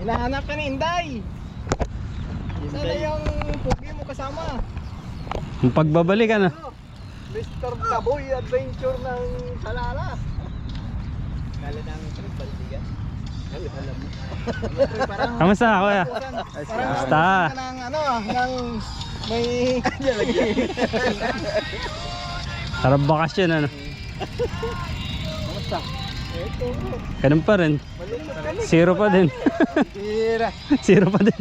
Hinahanap ka ni Inday. Sana yung pugi mo kasama. Ang pagbabalik ano? Mr. Taboy Adventure ng Salala. Kala namin trip, balitigan. Alam mo. Kamusta kuya? Basta. Ng ano, ng may Sarap bakasyon ano? Kamusta? Ito. Ganun pa rin. Zero pa din. Zero pa din.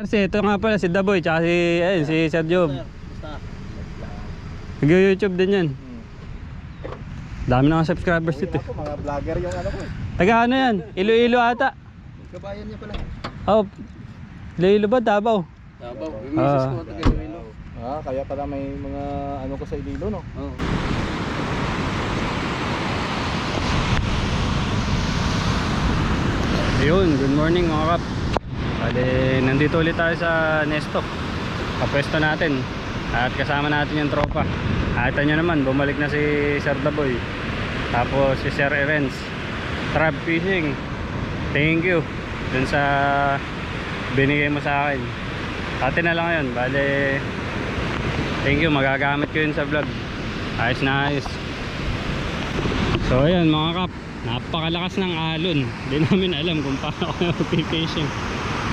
Kasi ito nga pala si Daboy tsaka si Sir Job. Nag-YouTube din yan. Dami na mga subscribers dito. Mga vlogger yung ano ko eh. Taga ano yan? Iloilo ata. Kabayan niya pala. Oh, Iloilo ba? Davao? Davao. Misis ko taga Iloilo. Kaya pala may mga ano ko sa Iloilo no? Oo. Ayun, good morning mga kap. Bale, nandito ulit tayo sa Nesto. Kapwesto natin. At kasama natin yung tropa. Nakita nyo naman, bumalik na si Sir Daboy. Tapos si Sir Evans. Trap fishing. Thank you dun sa binigay mo sa akin. Atin na lang yun. Bale, thank you, magagamit ko yun sa vlog. Ayos na ayos. So ayun mga kap, napakalakas ng alon. Hindi namin alam kung paano ako mag-fishing.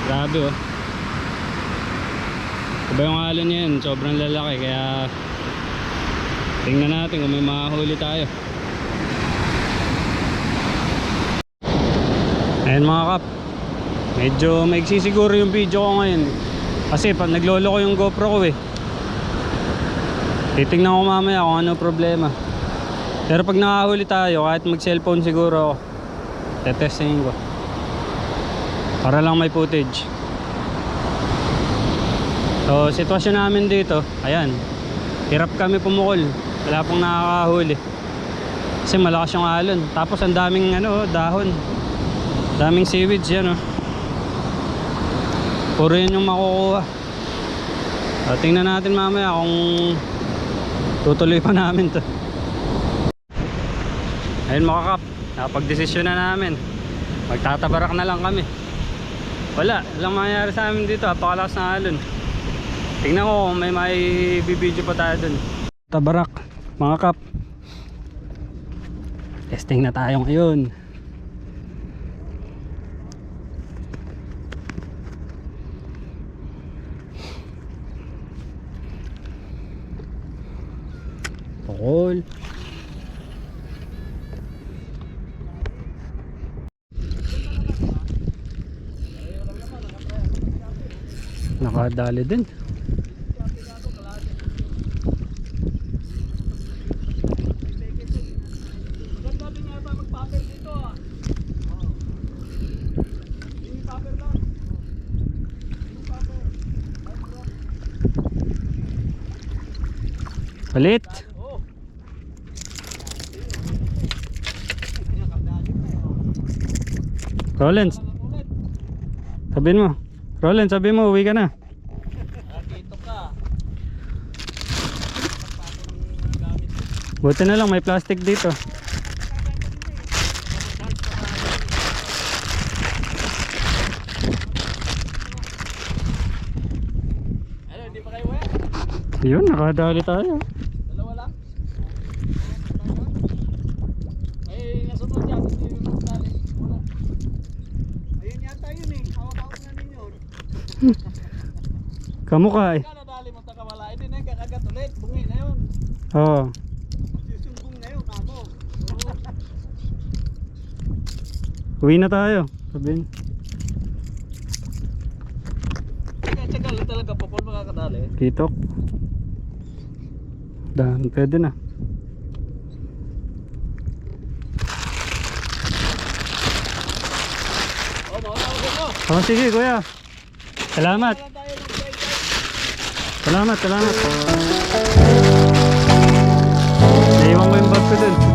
Grabe oh. Iba yung alon yan, sobrang lalaki. Kaya tingnan natin kung may mahuli tayo. Ayan mga kap, medyo maigsi siguro yung video ko ngayon. Kasi pag naglolo ko yung GoPro ko eh, titignan ko mamaya kung ano problema. Pero pag nakahuli tayo, kahit mag cellphone siguro ako, tetestingin ko para lang may footage. So sitwasyon namin dito, ayan, hirap kami pumukol, wala pong nakakahuli kasi malakas yung alon. Tapos ang daming ano, dahon, daming seaweeds yan oh. Puro yan yung makukuha. So, tingnan natin mamaya kung tutuloy pa namin to. Ayun mga kap, napag-desisyon na namin, magtatabarak na lang kami. Wala, walang mangyayari sa amin dito, napakalakas ng alon. Tingnan ko kung may bibidyo pa tayo dun. Tabarak mga kap, testing na tayo ngayon. Pukol. Nakadali din. Palit. Rollins, sabihin mo. Rollins, sabihin mo, uwi ka na. Dito ka. Buti na lang may plastic dito. Ano, hindi pa kayo wala? Yun, nakadali tayo. Dalawa lang? Ay, nasunod yan. Hindi yung nagdali. Wala. Ayun yata yun eh. Hawak-hawak na ninyo. Kamukha eh. Kaya nadali mo takawala. Hindi na yung kakagat ulit. Bungi na yun. Oo. Susumbong na yun. Ako. Uwi na tayo. Sabihin. Tsaka lang talaga po kung makakadali. Kitok. Dan, pwede na. Oh, mauna ko. Oh, sige kuya. Salamat. Salamat, salamat. Naiwan ko yung bag ko dun.